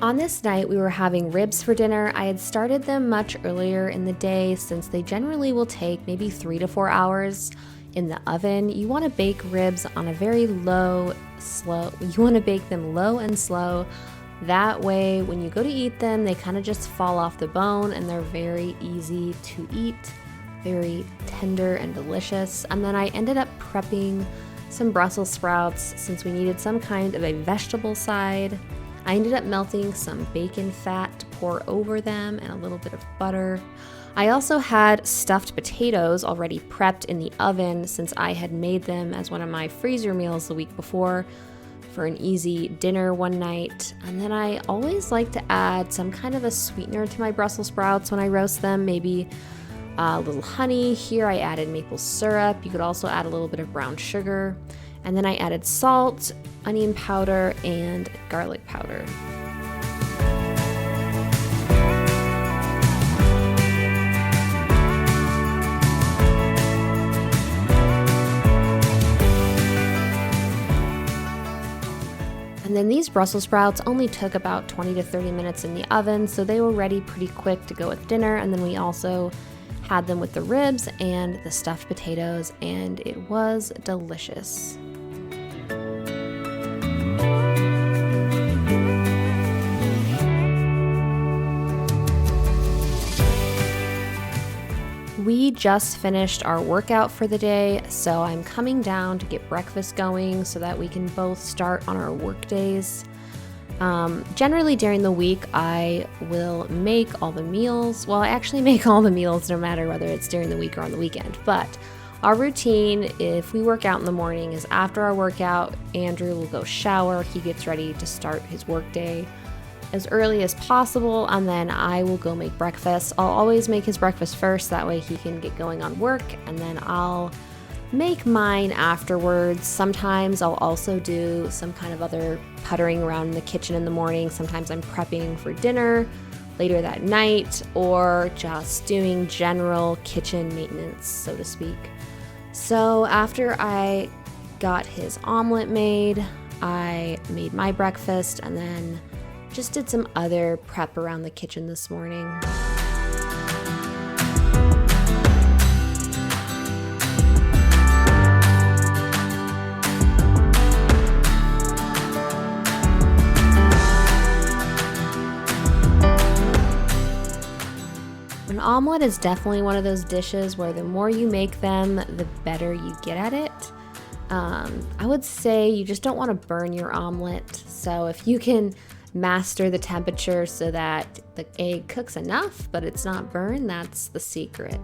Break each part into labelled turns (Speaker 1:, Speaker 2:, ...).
Speaker 1: On this night, we were having ribs for dinner. I had started them much earlier in the day since they generally will take maybe 3 to 4 hours in the oven. You want to bake ribs on a very you want to bake them low and slow. That way, when you go to eat them, they kind of just fall off the bone and they're very easy to eat, very tender and delicious. And then I ended up prepping some Brussels sprouts since we needed some kind of a vegetable side. I ended up melting some bacon fat to pour over them and a little bit of butter. I also had stuffed potatoes already prepped in the oven since I had made them as one of my freezer meals the week before for an easy dinner one night. And then I always like to add some kind of a sweetener to my Brussels sprouts when I roast them, maybe a little honey. Here I added maple syrup. You could also add a little bit of brown sugar. And then I added salt, onion powder, and garlic powder. And then these Brussels sprouts only took about 20 to 30 minutes in the oven, so they were ready pretty quick to go with dinner. And then we also had them with the ribs and the stuffed potatoes, and it was delicious. We just finished our workout for the day, so I'm coming down to get breakfast going so that we can both start on our work days. Generally during the week, I will make all the meals. Well, I actually make all the meals no matter whether it's during the week or on the weekend. But our routine, if we work out in the morning, is after our workout, Andrew will go shower. He gets ready to start his work day as early as possible, and then I will go make breakfast. I'll always make his breakfast first, that way he can get going on work, and then I'll make mine afterwards. Sometimes I'll also do some kind of other puttering around in the kitchen in the morning. Sometimes I'm prepping for dinner later that night, or just doing general kitchen maintenance, so to speak. So after I got his omelet made, I made my breakfast, and then just did some other prep around the kitchen this morning. An omelet is definitely one of those dishes where the more you make them, the better you get at it. I would say you just don't want to burn your omelet, so if you can master the temperature so that the egg cooks enough but it's not burned, that's the secret.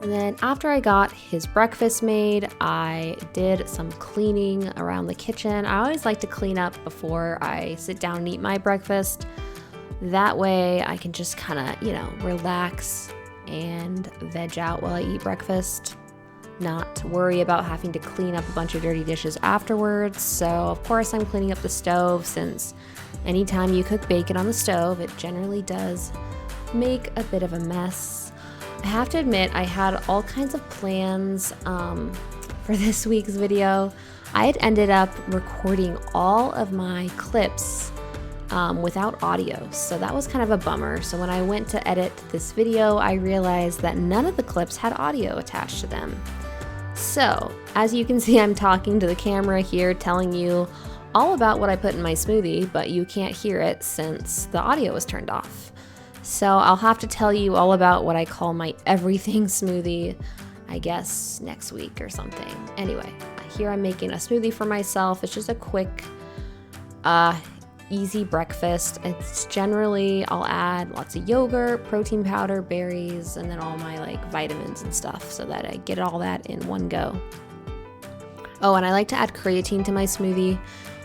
Speaker 1: And then after I got his breakfast made, I did some cleaning around the kitchen. I always like to clean up before I sit down and eat my breakfast. That way I can just kind of, relax and veg out while I eat breakfast. Not worry about having to clean up a bunch of dirty dishes afterwards. So of course I'm cleaning up the stove, since anytime you cook bacon on the stove, it generally does make a bit of a mess. I have to admit, I had all kinds of plans for this week's video. I had ended up recording all of my clips without audio, so that was kind of a bummer. So when I went to edit this video, I realized that none of the clips had audio attached to them. So as you can see, I'm talking to the camera here, telling you all about what I put in my smoothie, but you can't hear it since the audio was turned off. So I'll have to tell you all about what I call my everything smoothie, I guess next week or something. Anyway, here I'm making a smoothie for myself. It's just a quick, easy breakfast. It's generally, I'll add lots of yogurt, protein powder, berries, and then all my like vitamins and stuff so that I get all that in one go. Oh, and I like to add creatine to my smoothie.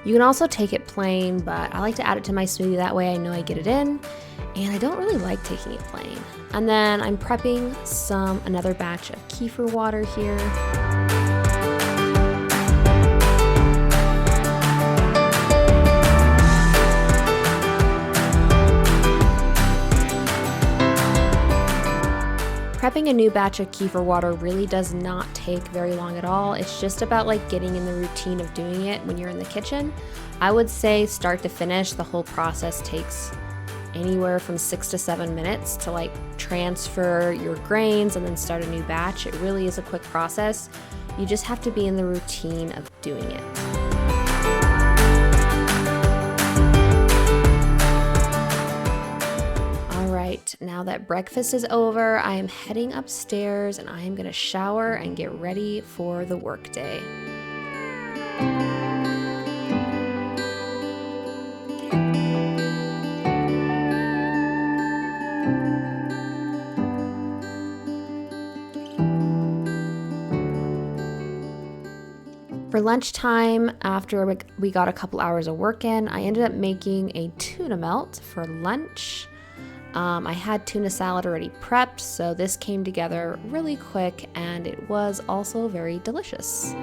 Speaker 1: You can also take it plain, but I like to add it to my smoothie. That way I know I get it in, and I don't really like taking it plain. And then I'm prepping another batch of kefir water here. Prepping a new batch of kefir water really does not take very long at all. It's just about like getting in the routine of doing it when you're in the kitchen. I would say start to finish, the whole process takes anywhere from 6 to 7 minutes to like transfer your grains and then start a new batch. It really is a quick process. You just have to be in the routine of doing it. Now that breakfast is over, I am heading upstairs and I am going to shower and get ready for the workday. For lunchtime, after we got a couple hours of work in, I ended up making a tuna melt for lunch. I had tuna salad already prepped, so this came together really quick and it was also very delicious.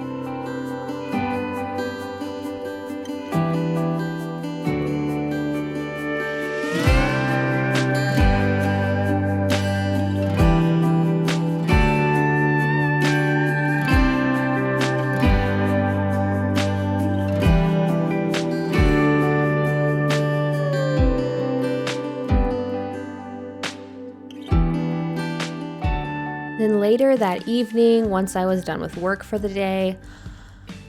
Speaker 1: Then later that evening, once I was done with work for the day,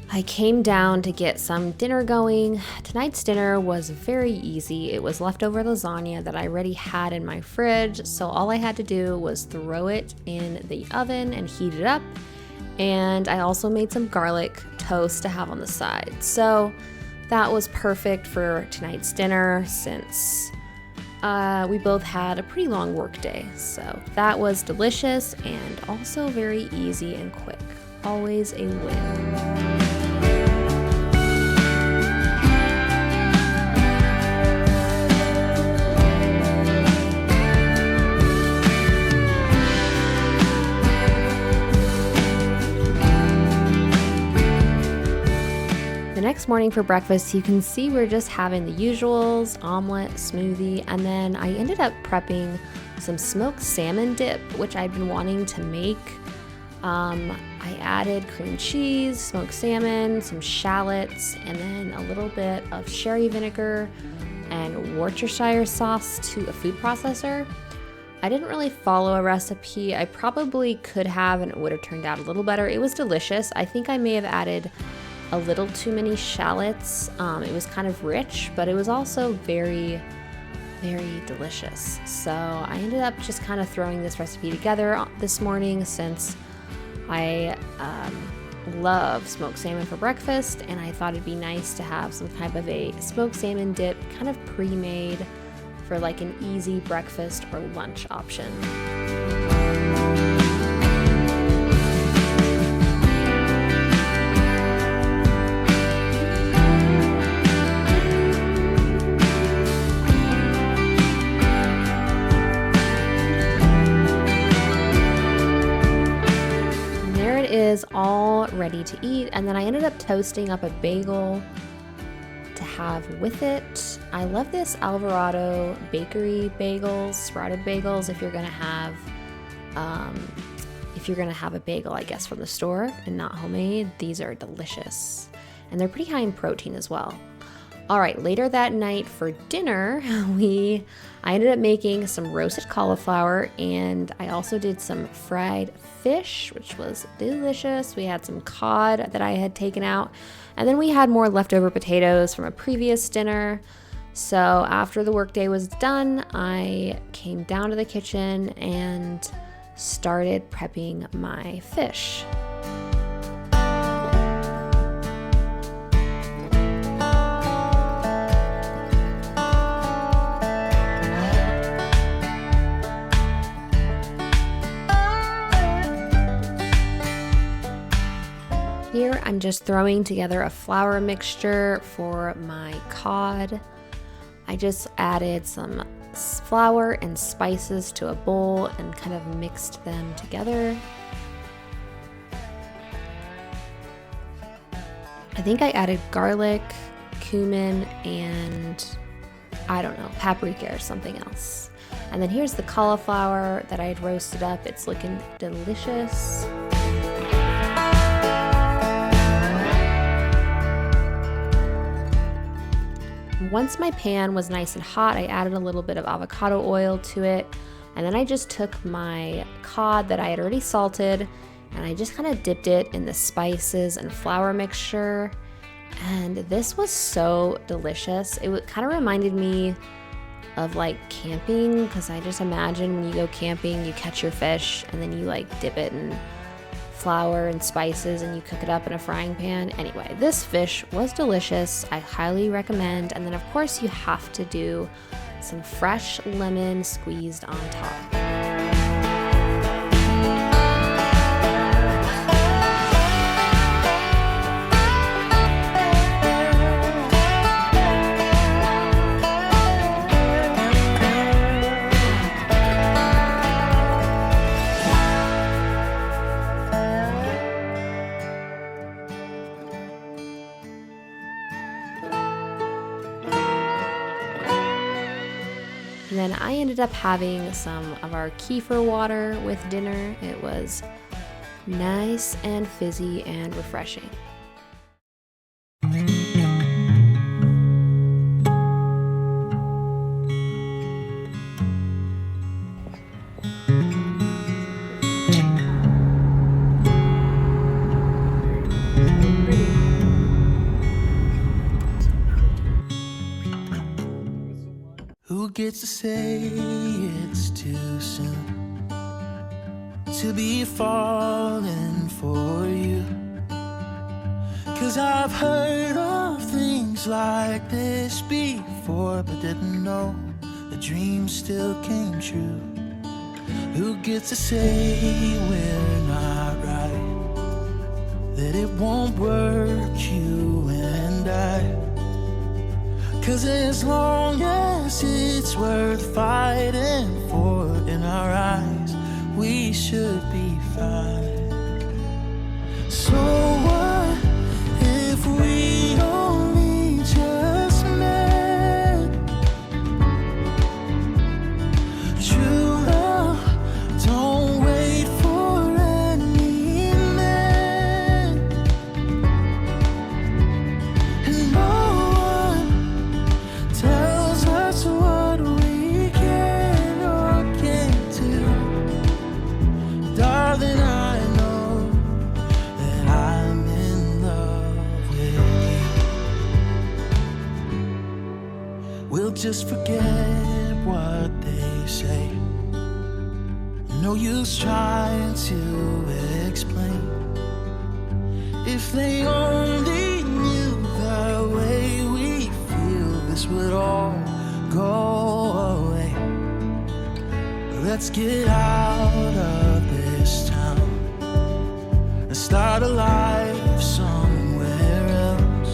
Speaker 1: I came down to get some dinner going. Tonight's dinner was very easy. It was leftover lasagna that I already had in my fridge, so all I had to do was throw it in the oven and heat it up. And I also made some garlic toast to have on the side. So that was perfect for tonight's dinner since we both had a pretty long work day. So that was delicious and also very easy and quick. Always a win. Next morning for breakfast, you can see we're just having the usuals, omelet, smoothie, and then I ended up prepping some smoked salmon dip, which I'd been wanting to make. I added cream cheese, smoked salmon, some shallots, and then a little bit of sherry vinegar and Worcestershire sauce to a food processor. I didn't really follow a recipe. I probably could have, and it would have turned out a little better. It was delicious. I think I may have added a little too many shallots. It was kind of rich, but it was also very, very delicious. So I ended up just kind of throwing this recipe together this morning since I love smoked salmon for breakfast, and I thought it'd be nice to have some type of a smoked salmon dip kind of pre-made for like an easy breakfast or lunch option. Is all ready to eat, and then I ended up toasting up a bagel to have with it. I love this Alvarado bakery bagels, sprouted bagels. If you're gonna have a bagel, I guess, from the store and not homemade, these are delicious, and they're pretty high in protein as well. All right, later that night for dinner, I ended up making some roasted cauliflower, and I also did some fried fish, which was delicious. We had some cod that I had taken out, and then we had more leftover potatoes from a previous dinner. So after the workday was done, I came down to the kitchen and started prepping my fish. Here I'm just throwing together a flour mixture for my cod. I just added some flour and spices to a bowl and kind of mixed them together. I think I added garlic, cumin, and I don't know, paprika or something else. And then here's the cauliflower that I had roasted up. It's looking delicious. Once my pan was nice and hot, I added a little bit of avocado oil to it, and then I just took my cod that I had already salted and I just kind of dipped it in the spices and flour mixture, and this was so delicious. It kind of reminded me of like camping, because I just imagine when you go camping, you catch your fish and then you like dip it in flour and spices and you cook it up in a frying pan. Anyway, this fish was delicious. I highly recommend. And then of course you have to do some fresh lemon squeezed on top. And then I ended up having some of our kefir water with dinner. It was nice and fizzy and refreshing.
Speaker 2: Who gets to say it's too soon to be falling for you? 'Cause I've heard of things like this before, but didn't know the dream still came true. Who gets to say we're not right, that it won't work, you and I? 'Cause as long as it's worth fighting for in our eyes, we should be fine. So what if we only just met? True love don't wait for any man, and no one tells us what we can or can't do. Darling, I know that I'm in love with you. We'll just forget what they say. No use trying to explain. If they only knew the way we feel, this would all go away. Let's get out of this town and start a life somewhere else.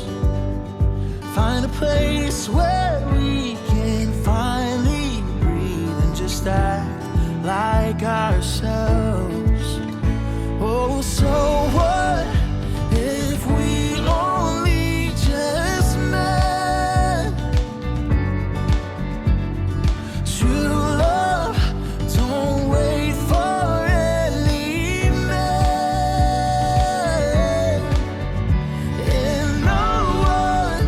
Speaker 2: Find a place where we can finally breathe and just act like ourselves. Oh, so what if we only just met? True love don't wait for any man, and no one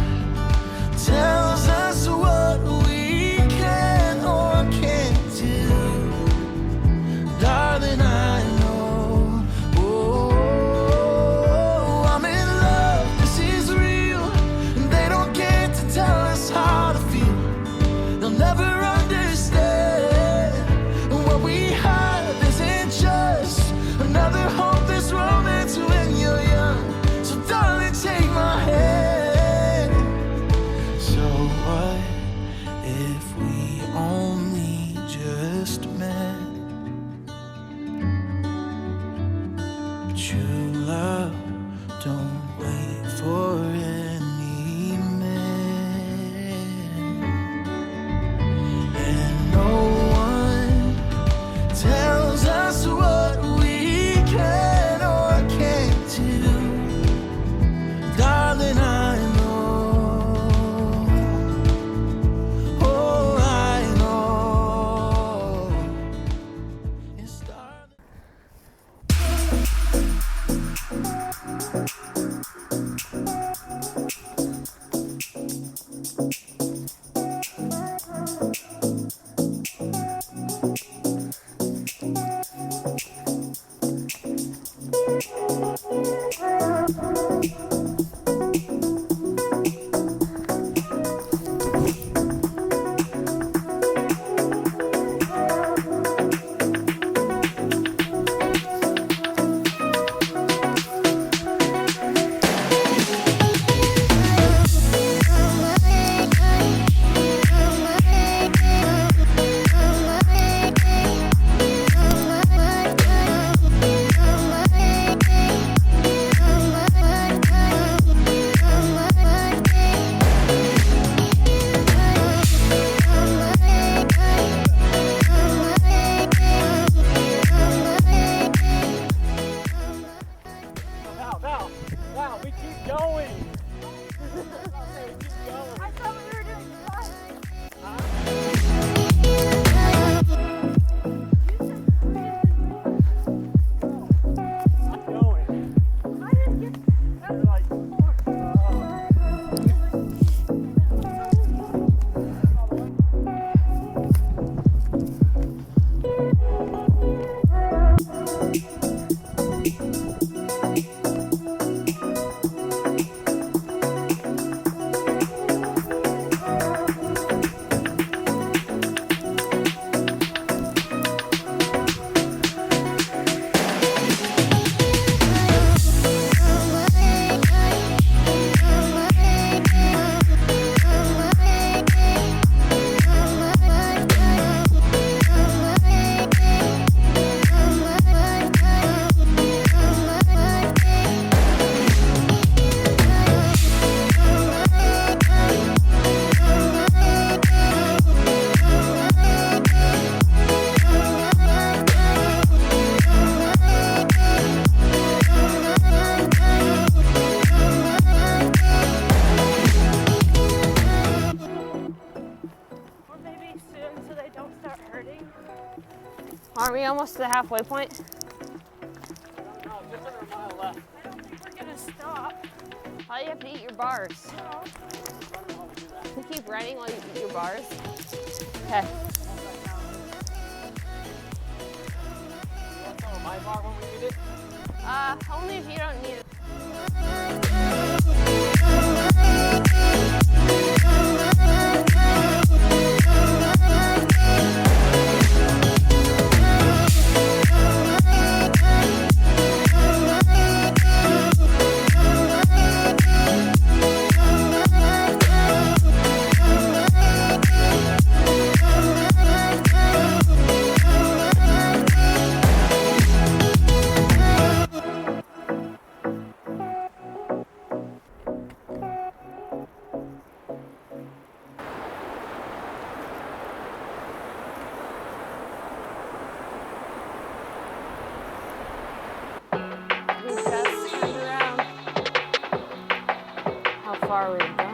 Speaker 2: tells us if we only just met. True love don't wait for any man, and no one tells us what we can or can't do. Darling, I know, oh, I know. It's darling.
Speaker 3: Wow, we keep going.
Speaker 4: I thought we were doing fun.
Speaker 3: I'm going.
Speaker 4: I didn't get that
Speaker 3: Like,
Speaker 4: Or maybe soon so they don't start hurting.
Speaker 5: Aren't we almost to the halfway point?
Speaker 3: no, just under a mile left.
Speaker 4: I don't think we're gonna stop.
Speaker 5: How do you have to eat your bars?
Speaker 4: No.
Speaker 5: You keep running while you eat your bars? Okay.
Speaker 3: You want some of my bar when we eat it?
Speaker 5: Only if you don't need it. Just turned around. How far we've gone.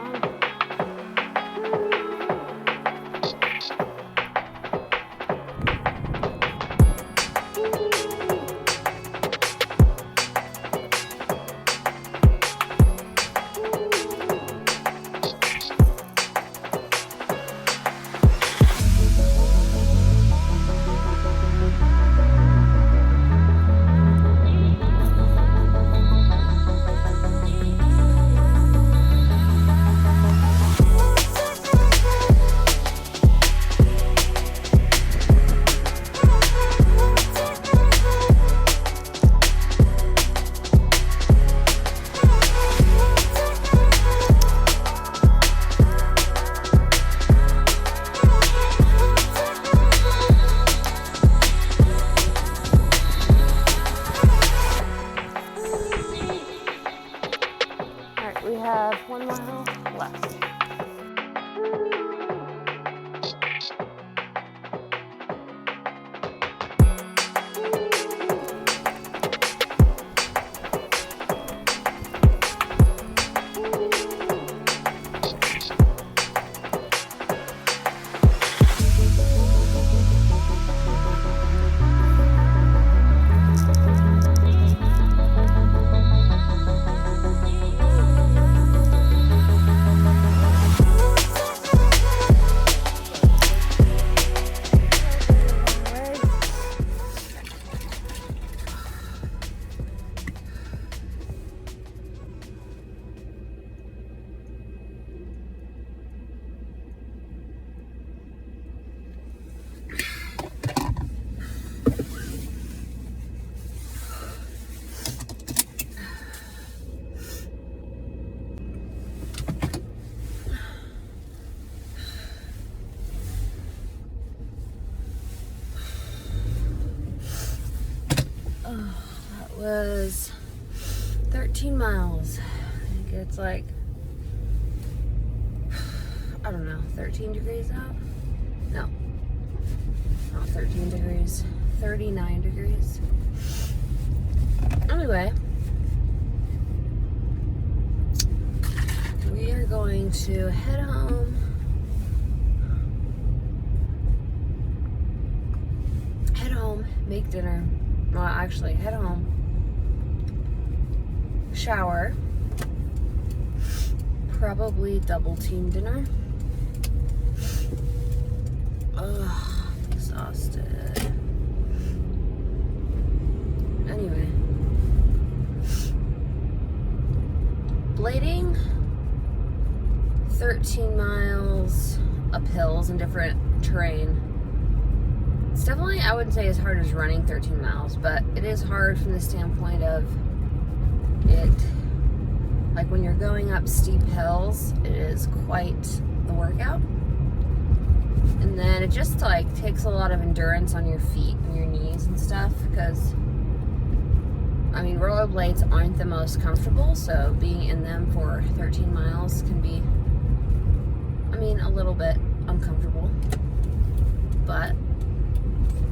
Speaker 1: was 13 miles. I think it's like, I don't know, 13 degrees out? No, not 13 degrees, 39 degrees. Anyway, we are going to head home. Make dinner. Well, actually, head home, shower, probably double team dinner. Ugh, I'm exhausted. Anyway, blading 13 miles up hills in different terrain. It's definitely, I wouldn't say as hard as running 13 miles, but it is hard from the standpoint of it, like when you're going up steep hills, it is quite the workout. And then it just like takes a lot of endurance on your feet and your knees and stuff, because I mean, rollerblades aren't the most comfortable, so being in them for 13 miles can be, I mean, a little bit uncomfortable, but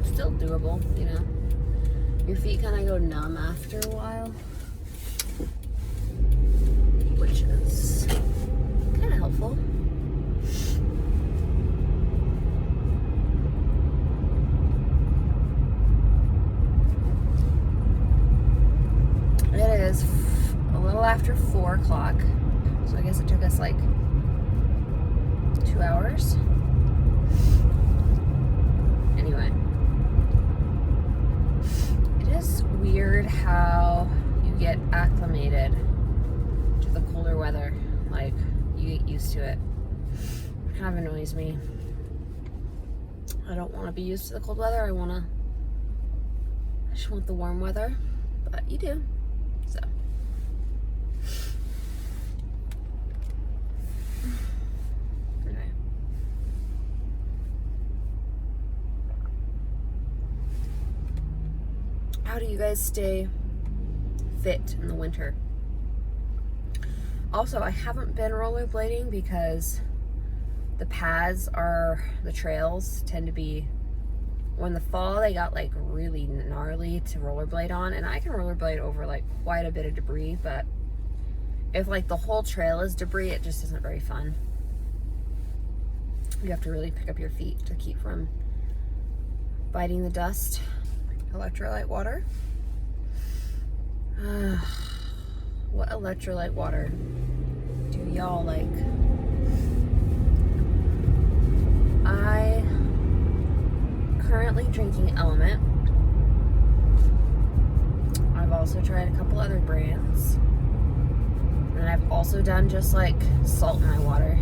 Speaker 1: still doable, you know. Your feet kind of go numb after a while, which is kind of helpful. It is a little after 4 o'clock, so I guess it took us like 2 hours. Anyway, it is weird how you get acclimated to the colder weather. Like, you get used to it. It kind of annoys me. I don't want to be used to the cold weather. I just want the warm weather, but you do. So. Okay. How do you guys stay fit in the winter? Also, I haven't been rollerblading because the trails tend to be, when the fall, they got like really gnarly to rollerblade on, and I can rollerblade over like quite a bit of debris, but if like the whole trail is debris, it just isn't very fun. You have to really pick up your feet to keep from biting the dust. Electrolyte water. What electrolyte water do y'all like? I currently drinking Element. I've also tried a couple other brands, and I've also done just like salt in my water.